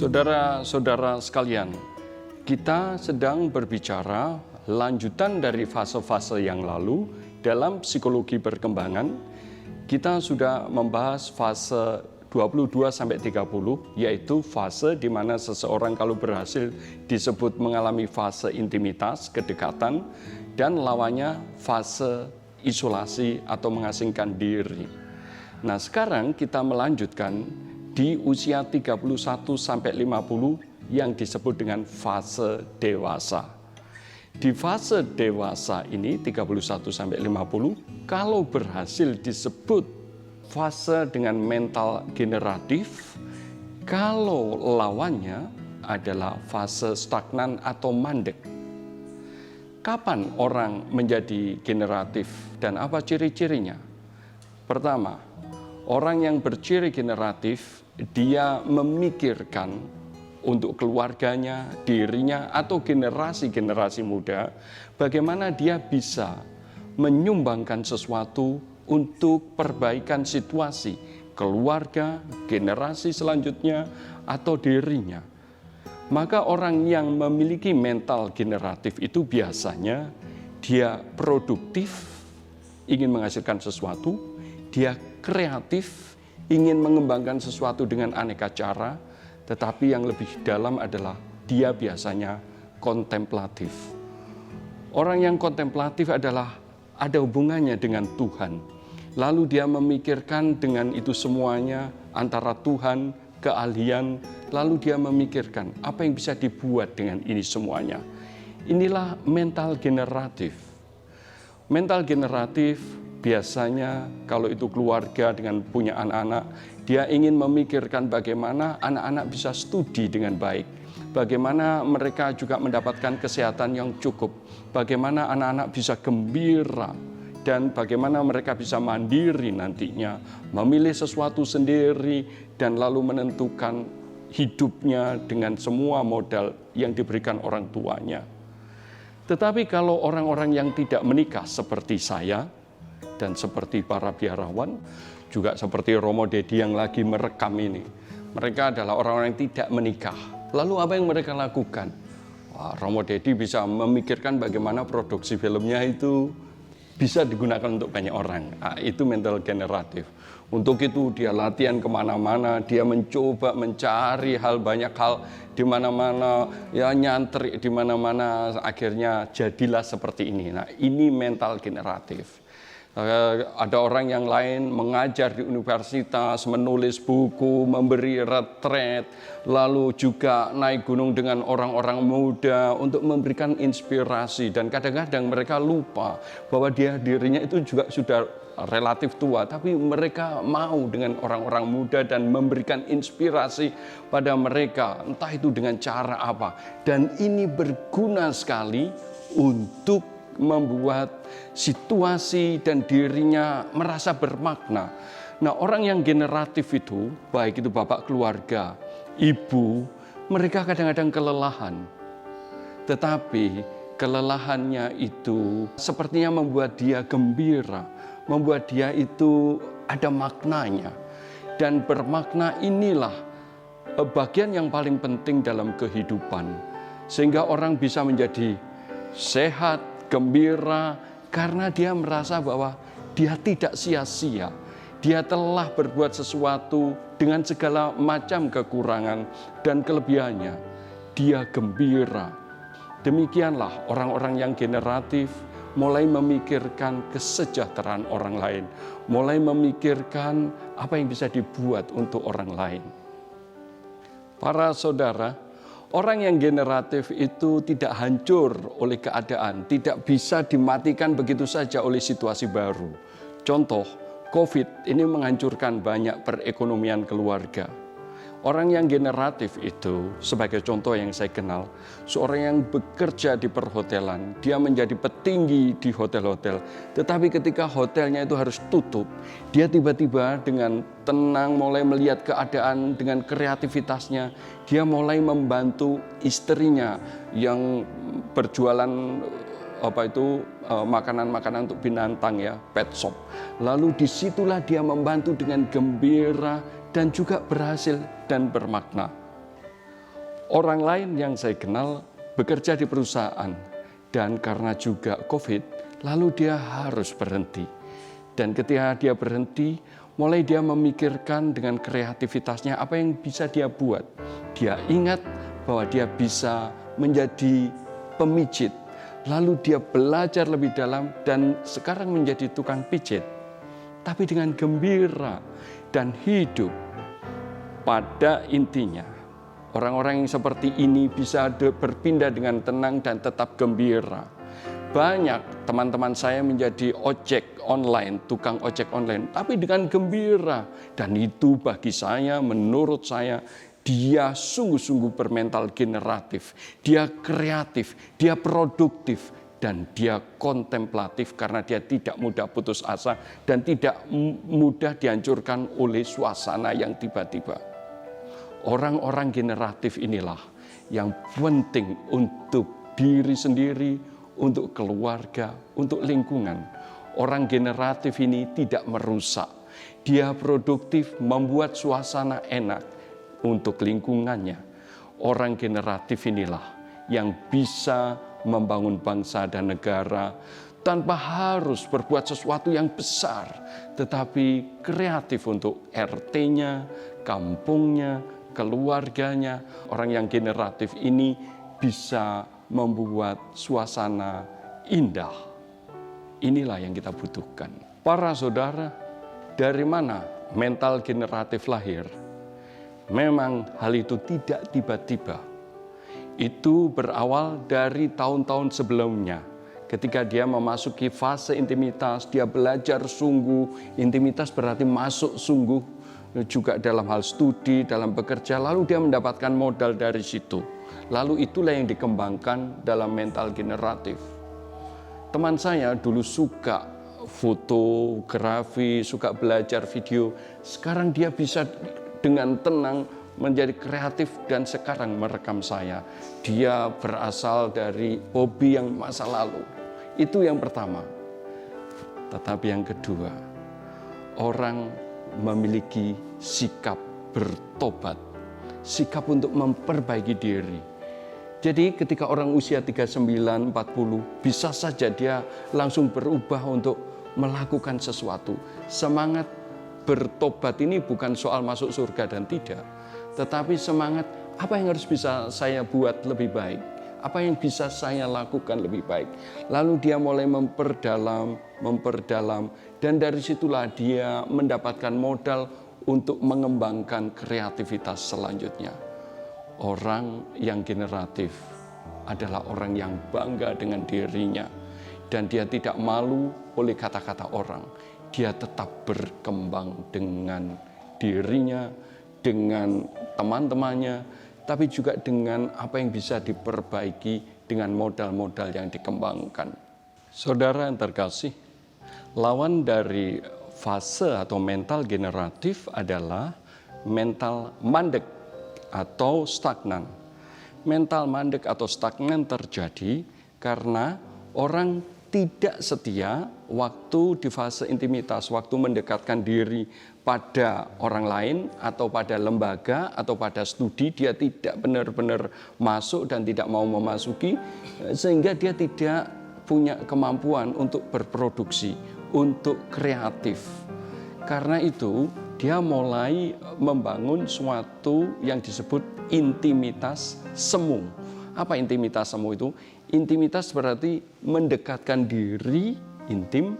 Saudara-saudara sekalian, kita sedang berbicara lanjutan dari fase-fase yang lalu dalam psikologi perkembangan. Kita sudah membahas fase 22-30, yaitu fase di mana seseorang kalau berhasil disebut mengalami fase intimitas, kedekatan, dan lawannya fase isolasi atau mengasingkan diri. Nah, sekarang kita melanjutkan di usia 31-50 yang disebut dengan fase dewasa. Di fase dewasa ini 31-50, kalau berhasil disebut fase dengan mental generatif, kalau lawannya adalah fase stagnan atau mandek. Kapan orang menjadi generatif dan apa ciri-cirinya? Pertama, orang yang berciri generatif, dia memikirkan untuk keluarganya, dirinya, atau generasi-generasi muda, bagaimana dia bisa menyumbangkan sesuatu untuk perbaikan situasi keluarga, generasi selanjutnya, atau dirinya. Maka orang yang memiliki mental generatif itu biasanya dia produktif, ingin menghasilkan sesuatu, dia kreatif, ingin mengembangkan sesuatu dengan aneka cara, tetapi yang lebih dalam adalah dia biasanya kontemplatif. Orang yang kontemplatif adalah ada hubungannya dengan Tuhan. Lalu dia memikirkan dengan itu semuanya antara Tuhan, keahlian, lalu dia memikirkan apa yang bisa dibuat dengan ini semuanya. Inilah mental generatif. Mental generatif biasanya kalau itu keluarga dengan punya anak-anak, dia ingin memikirkan bagaimana anak-anak bisa studi dengan baik, bagaimana mereka juga mendapatkan kesehatan yang cukup, bagaimana anak-anak bisa gembira, dan bagaimana mereka bisa mandiri nantinya, memilih sesuatu sendiri, dan lalu menentukan hidupnya dengan semua modal yang diberikan orang tuanya. Tetapi kalau orang-orang yang tidak menikah seperti saya, dan seperti para biarawan, juga seperti Romo Dedi yang lagi merekam ini. Mereka adalah orang-orang yang tidak menikah. Lalu apa yang mereka lakukan? Wah, Romo Dedi bisa memikirkan bagaimana produksi filmnya itu bisa digunakan untuk banyak orang. Nah, itu mental generatif. Untuk itu dia latihan kemana-mana, dia mencoba mencari banyak hal di mana-mana, ya nyantri di mana-mana, akhirnya jadilah seperti ini. Nah, ini mental generatif. Ada orang yang lain mengajar di universitas, menulis buku, memberi retret, lalu juga naik gunung dengan orang-orang muda untuk memberikan inspirasi. Dan kadang-kadang mereka lupa bahwa dirinya itu juga sudah relatif tua, tapi mereka mau dengan orang-orang muda dan memberikan inspirasi pada mereka, entah itu dengan cara apa. Dan ini berguna sekali untuk membuat situasi dan dirinya merasa bermakna. Nah, orang yang generatif itu, baik itu bapak keluarga, ibu, mereka kadang-kadang kelelahan. Tetapi kelelahannya itu sepertinya membuat dia gembira, membuat dia itu ada maknanya. Dan bermakna inilah bagian yang paling penting dalam kehidupan. Sehingga orang bisa menjadi sehat, gembira, karena dia merasa bahwa dia tidak sia-sia. Dia telah berbuat sesuatu dengan segala macam kekurangan dan kelebihannya. Dia gembira. Demikianlah orang-orang yang generatif mulai memikirkan kesejahteraan orang lain, mulai memikirkan apa yang bisa dibuat untuk orang lain. Para saudara, orang yang generatif itu tidak hancur oleh keadaan, tidak bisa dimatikan begitu saja oleh situasi baru. Contoh, COVID ini menghancurkan banyak perekonomian keluarga. Orang yang generatif itu, sebagai contoh yang saya kenal, seorang yang bekerja di perhotelan, dia menjadi petinggi di hotel-hotel. Tetapi ketika hotelnya itu harus tutup, dia tiba-tiba dengan tenang mulai melihat keadaan dengan kreativitasnya. Dia mulai membantu istrinya yang berjualan makanan-makanan untuk binatang ya, pet shop. Lalu disitulah dia membantu dengan gembira dan juga berhasil dan bermakna. Orang lain yang saya kenal bekerja di perusahaan dan karena juga COVID, lalu dia harus berhenti. Dan ketika dia berhenti, mulai dia memikirkan dengan kreativitasnya apa yang bisa dia buat. Dia ingat bahwa dia bisa menjadi pemijit. Lalu dia belajar lebih dalam dan sekarang menjadi tukang pijit. Tapi dengan gembira dan hidup. Pada intinya, orang-orang yang seperti ini bisa berpindah dengan tenang dan tetap gembira. Banyak teman-teman saya menjadi ojek online, tukang ojek online, tapi dengan gembira. Dan itu bagi saya, menurut saya, dia sungguh-sungguh bermental generatif, dia kreatif, dia produktif, dan dia kontemplatif karena dia tidak mudah putus asa dan tidak mudah dihancurkan oleh suasana yang tiba-tiba. Orang-orang generatif inilah yang penting untuk diri sendiri, untuk keluarga, untuk lingkungan. Orang generatif ini tidak merusak, dia produktif, membuat suasana enak untuk lingkungannya. Orang generatif inilah yang bisa membangun bangsa dan negara tanpa harus berbuat sesuatu yang besar, tetapi kreatif untuk RT-nya, kampungnya, keluarganya. Orang yang generatif ini bisa membuat suasana indah. Inilah yang kita butuhkan. Para saudara, dari mana mental generatif lahir? Memang hal itu tidak tiba-tiba. Itu berawal dari tahun-tahun sebelumnya. Ketika dia memasuki fase intimitas, dia belajar sungguh. Intimitas berarti masuk sungguh juga dalam hal studi, dalam bekerja. Lalu dia mendapatkan modal dari situ. Lalu itulah yang dikembangkan dalam mental generatif. Teman saya dulu suka fotografi, suka belajar video. Sekarang dia bisa dengan tenang menjadi kreatif dan sekarang merekam saya. Dia berasal dari hobi yang masa lalu. Itu yang pertama. Tetapi yang kedua, orang memiliki sikap bertobat, sikap untuk memperbaiki diri. Jadi ketika orang usia 39, 40, bisa saja dia langsung berubah untuk melakukan sesuatu. Semangat bertobat ini bukan soal masuk surga dan tidak, tetapi semangat apa yang harus bisa saya buat lebih baik, apa yang bisa saya lakukan lebih baik. Lalu dia mulai memperdalam, dan dari situlah dia mendapatkan modal untuk mengembangkan kreativitas selanjutnya. Orang yang generatif adalah orang yang bangga dengan dirinya, dan dia tidak malu oleh kata-kata orang. Dia tetap berkembang dengan dirinya, dengan teman-temannya, tapi juga dengan apa yang bisa diperbaiki dengan modal-modal yang dikembangkan. Saudara yang terkasih, lawan dari fase atau mental generatif adalah mental mandek atau stagnan. Mental mandek atau stagnan terjadi karena orang tidak setia waktu di fase intimitas, waktu mendekatkan diri pada orang lain atau pada lembaga atau pada studi, dia tidak benar-benar masuk dan tidak mau memasuki, sehingga dia tidak punya kemampuan untuk berproduksi, untuk kreatif. Karena itu dia mulai membangun suatu yang disebut intimitas semu. Apa intimitas semu itu? Intimitas berarti mendekatkan diri, intim,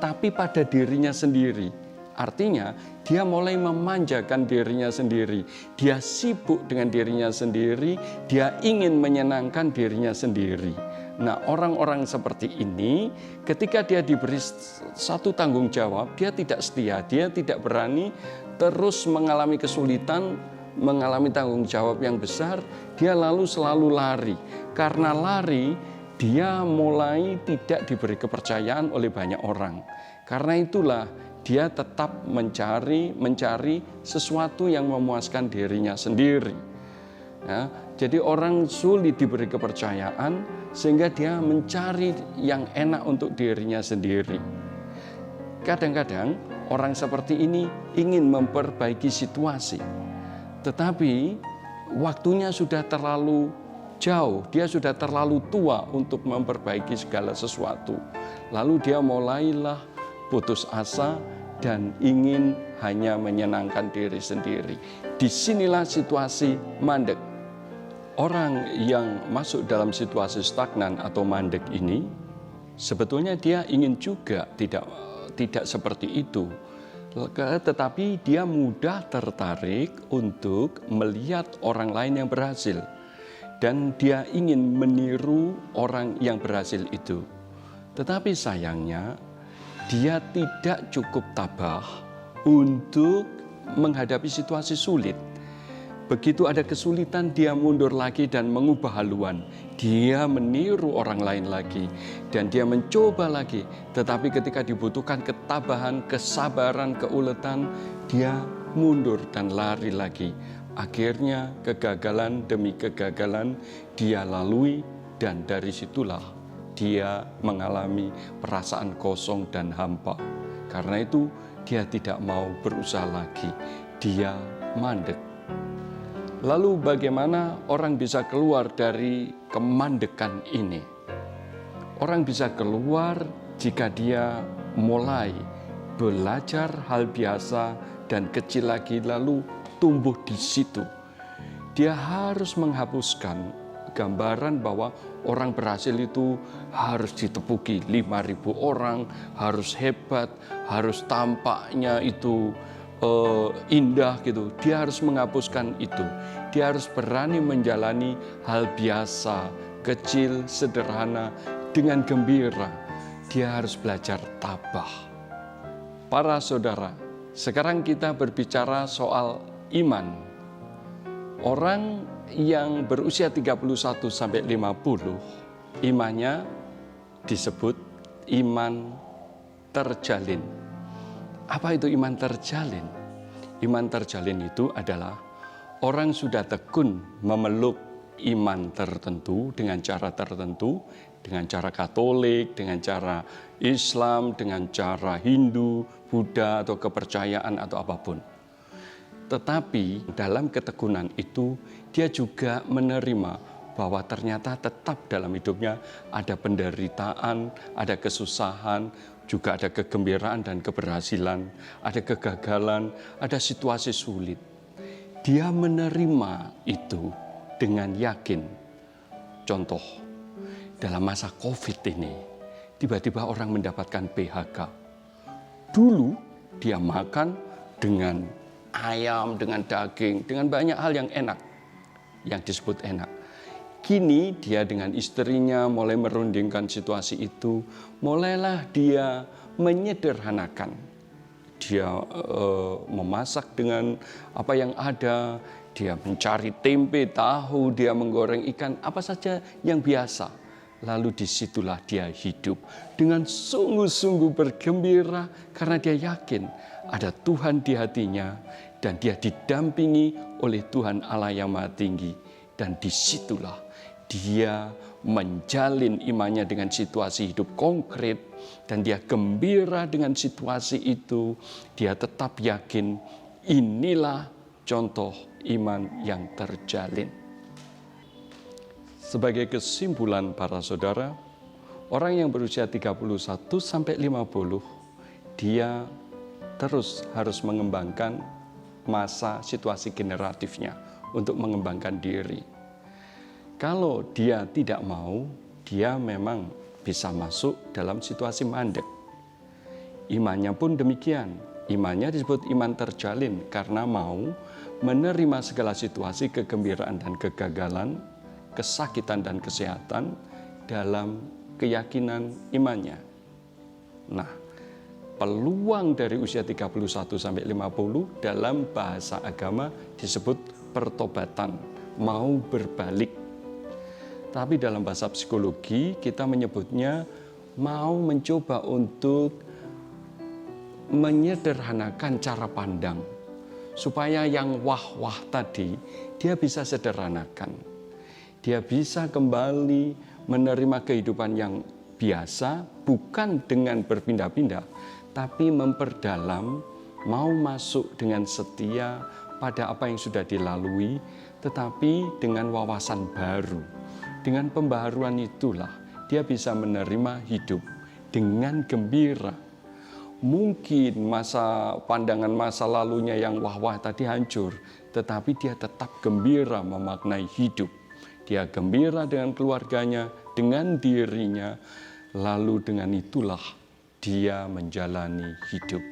tapi pada dirinya sendiri. Artinya dia mulai memanjakan dirinya sendiri. Dia sibuk dengan dirinya sendiri, dia ingin menyenangkan dirinya sendiri. Nah, orang-orang seperti ini ketika dia diberi satu tanggung jawab, dia tidak setia, dia tidak berani, terus mengalami kesulitan, mengalami tanggung jawab yang besar, dia lalu selalu lari. Karena lari, dia mulai tidak diberi kepercayaan oleh banyak orang. Karena itulah dia tetap mencari sesuatu yang memuaskan dirinya sendiri. Ya, jadi orang sulit diberi kepercayaan sehingga dia mencari yang enak untuk dirinya sendiri. Kadang-kadang orang seperti ini ingin memperbaiki situasi, tetapi waktunya sudah terlalu jauh, dia sudah terlalu tua untuk memperbaiki segala sesuatu. Lalu dia mulailah putus asa dan ingin hanya menyenangkan diri sendiri. Disinilah situasi mandek. Orang yang masuk dalam situasi stagnan atau mandek ini, sebetulnya dia ingin juga tidak seperti itu. Tetapi dia mudah tertarik untuk melihat orang lain yang berhasil. Dan dia ingin meniru orang yang berhasil itu. Tetapi sayangnya, dia tidak cukup tabah untuk menghadapi situasi sulit. Begitu ada kesulitan, dia mundur lagi dan mengubah haluan. Dia meniru orang lain lagi dan dia mencoba lagi. Tetapi ketika dibutuhkan ketabahan, kesabaran, keuletan, dia mundur dan lari lagi. Akhirnya kegagalan demi kegagalan dia lalui dan dari situlah dia mengalami perasaan kosong dan hampa. Karena itu dia tidak mau berusaha lagi. Dia mandek. Lalu bagaimana orang bisa keluar dari kemandekan ini? Orang bisa keluar jika dia mulai belajar hal biasa dan kecil lagi lalu tumbuh di situ. Dia harus menghapuskan gambaran bahwa orang berhasil itu harus ditepuki 5.000 orang, harus hebat, harus tampaknya itu indah gitu. Dia harus menghapuskan itu. Dia harus berani menjalani hal biasa, kecil, sederhana dengan gembira. Dia harus belajar tabah. Para saudara, sekarang kita berbicara soal iman. Orang yang berusia 31 sampai 50, imannya disebut iman terjalin. Apa itu iman terjalin? Iman terjalin itu adalah orang sudah tekun memeluk iman tertentu dengan cara tertentu, dengan cara Katolik, dengan cara Islam, dengan cara Hindu, Buddha, atau kepercayaan atau apapun. Tetapi dalam ketekunan itu dia juga menerima bahwa ternyata tetap dalam hidupnya ada penderitaan, ada kesusahan, juga ada kegembiraan dan keberhasilan, ada kegagalan, ada situasi sulit. Dia menerima itu dengan yakin. Contoh, dalam masa COVID ini, tiba-tiba orang mendapatkan PHK. Dulu dia makan dengan ayam, dengan daging, dengan banyak hal yang enak, yang disebut enak. Kini dia dengan istrinya mulai merundingkan situasi itu, mulailah dia menyederhanakan. Dia memasak dengan apa yang ada, dia mencari tempe, tahu, dia menggoreng ikan, apa saja yang biasa. Lalu disitulah dia hidup dengan sungguh-sungguh bergembira karena dia yakin ada Tuhan di hatinya dan dia didampingi oleh Tuhan Allah yang Maha Tinggi. Dan disitulah dia menjalin imannya dengan situasi hidup konkret dan dia gembira dengan situasi itu. Dia tetap yakin inilah contoh iman yang terjalin. Sebagai kesimpulan para saudara, orang yang berusia 31 sampai 50, dia terus harus mengembangkan masa situasi generatifnya untuk mengembangkan diri. Kalau dia tidak mau, dia memang bisa masuk dalam situasi mandek. Imannya pun demikian. Imannya disebut iman terjalin karena mau menerima segala situasi kegembiraan dan kegagalan, kesakitan dan kesehatan dalam keyakinan imannya. Nah, peluang dari usia 31 sampai 50 dalam bahasa agama disebut pertobatan, mau berbalik. Tapi dalam bahasa psikologi kita menyebutnya mau mencoba untuk menyederhanakan cara pandang. Supaya yang wah-wah tadi dia bisa sederhanakan. Dia bisa kembali menerima kehidupan yang biasa bukan dengan berpindah-pindah. Tapi memperdalam, mau masuk dengan setia, pada apa yang sudah dilalui, tetapi dengan wawasan baru. Dengan pembaharuan itulah dia bisa menerima hidup dengan gembira. Mungkin pandangan masa lalunya yang wah-wah tadi hancur, tetapi dia tetap gembira memaknai hidup. Dia gembira dengan keluarganya, dengan dirinya, lalu dengan itulah dia menjalani hidup.